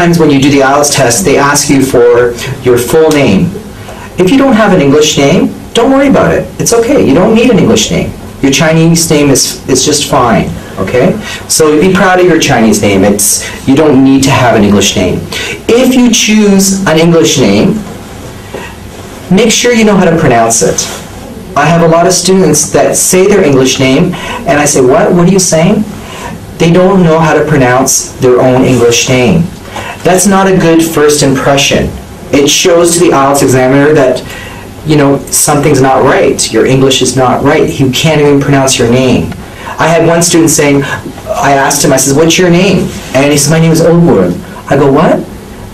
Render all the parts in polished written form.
times when you do the IELTS test, they ask you for your full name. If you don't have an English name, don't worry about it. It's okay. You don't need an English name. Your Chinese name is just fine, okay? So be proud of your Chinese name. You don't need to have an English name. If you choose an English name, make sure you know how to pronounce it. I have a lot of students that say their English name, and I say, what are you saying? They don't know how to pronounce their own English name. That's not a good first impression. It shows to the IELTS examiner that, you know, something's not right. Your English is not right. You can't even pronounce your name. I had one student saying, I asked him, I said, what's your name? And he says, my name is Edward. I go, what?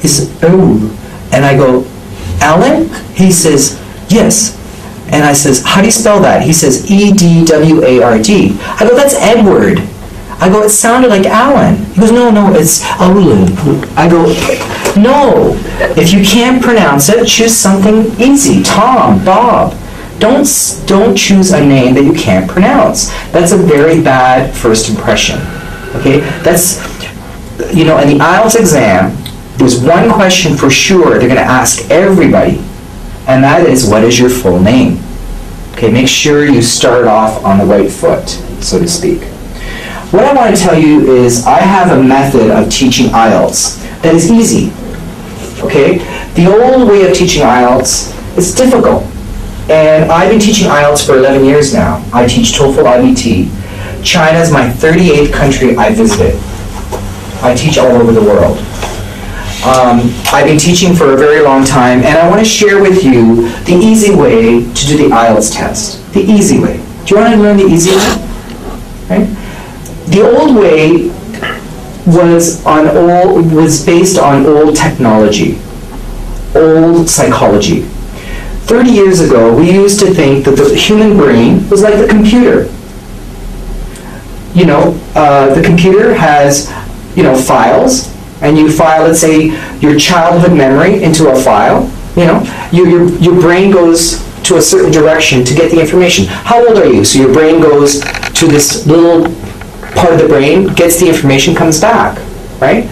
He says, oh. And I go, Alan? He says, yes. And I says, how do you spell that? He says, E-D-W-A-R-D. I go, that's Edward. I go, it sounded like Alan. He goes, no, it's Alan. I go, no. If you can't pronounce it, choose something easy. Tom, Bob. Don't choose a name that you can't pronounce. That's a very bad first impression. Okay? That's, you know, in the IELTS exam, there's one question for sure they're going to ask everybody, and that is, what is your full name? Okay, make sure you start off on the right foot, so to speak. What I want to tell you is I have a method of teaching IELTS that is easy. Okay? The old way of teaching IELTS is difficult. And I've been teaching IELTS for 11 years now. I teach TOEFL IBT. China is my 38th country I visited. I teach all over the world. I've been teaching for a very long time, and I want to share with you the easy way to do the IELTS test. The easy way. Do you want to learn the easy way? Right? The old way was based on old technology, old psychology. 30 years ago, we used to think that the human brain was like the computer. You know, the computer has, you know, files, and you file, let's say, your childhood memory into a file. You know, your brain goes to a certain direction to get the information. How old are you? So your brain goes to this little part of the brain, gets the information, comes back, right?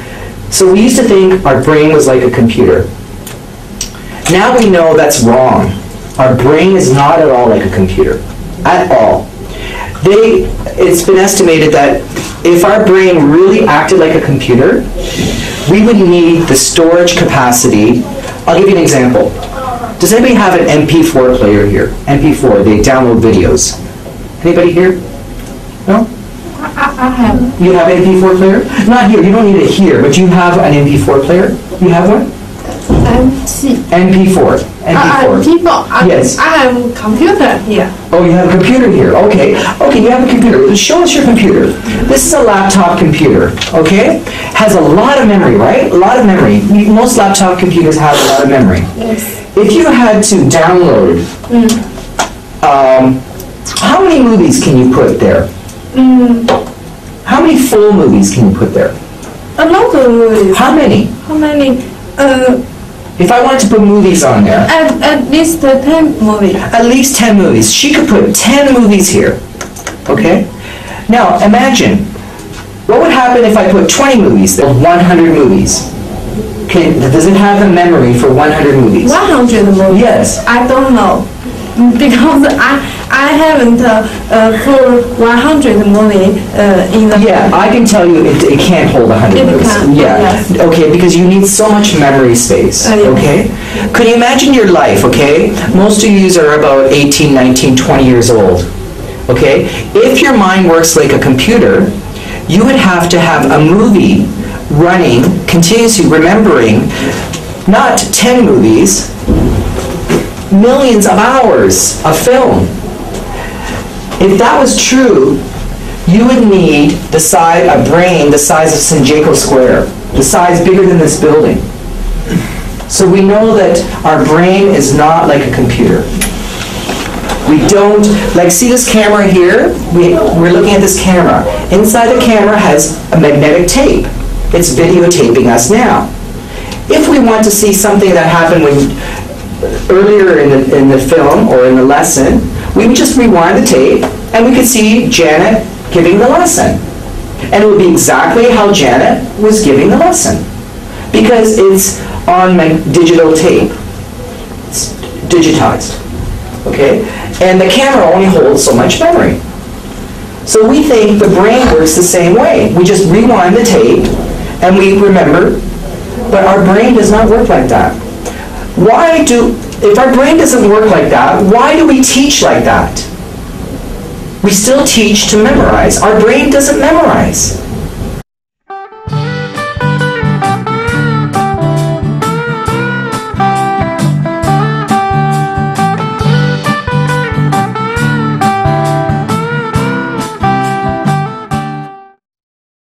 So we used to think our brain was like a computer. Now we know that's wrong. Our brain is not at all like a computer, at all. It's been estimated that if our brain really acted like a computer, we would need the storage capacity. I'll give you an example. Does anybody have an MP4 player here? MP4, they download videos. Anybody here? No? I have. You have an MP4 player? Not here, you don't need it here, but you have an MP4 player? You have one? MP4. MP4. Yes. I have a computer here. Oh, you have a computer here. Okay. Okay, you have a computer. Show us your computer. This is a laptop computer, okay? Has a lot of memory, right? A lot of memory. Most laptop computers have a lot of memory. Yes. If you had to download, how many movies can you put there? How many full movies can you put there? A lot of movies. How many? How many? If I wanted to put movies on there. At least 10 movies. At least 10 movies. She could put 10 movies here. Okay? Now, imagine, what would happen if I put 20 movies, 100 movies? Does it have the memory for 100 movies? 100 movies? Yes. I don't know. Because I haven't for 100 movies in the... Yeah, I can tell you it can't hold 100 movies. Can, yeah. Yes. Okay, because you need so much memory space. Yes. Okay? Could you imagine your life, okay? Most of you are about 18, 19, 20 years old. Okay? If your mind works like a computer, you would have to have a movie running, continuously remembering, not 10 movies, millions of hours of film. If that was true, you would need a brain the size of San Diego Square, the size bigger than this building. So we know that our brain is not like a computer. We don't, like, see this camera here? We're looking at this camera. Inside the camera has a magnetic tape. It's videotaping us now. If we want to see something that happened earlier in the film or in the lesson, we would just rewind the tape and we could see Janet giving the lesson. And it would be exactly how Janet was giving the lesson. Because it's on digital tape. It's digitized. Okay? And the camera only holds so much memory. So we think the brain works the same way. We just rewind the tape and we remember, but our brain does not work like that. If our brain doesn't work like that, why do we teach like that? We still teach to memorize. Our brain doesn't memorize.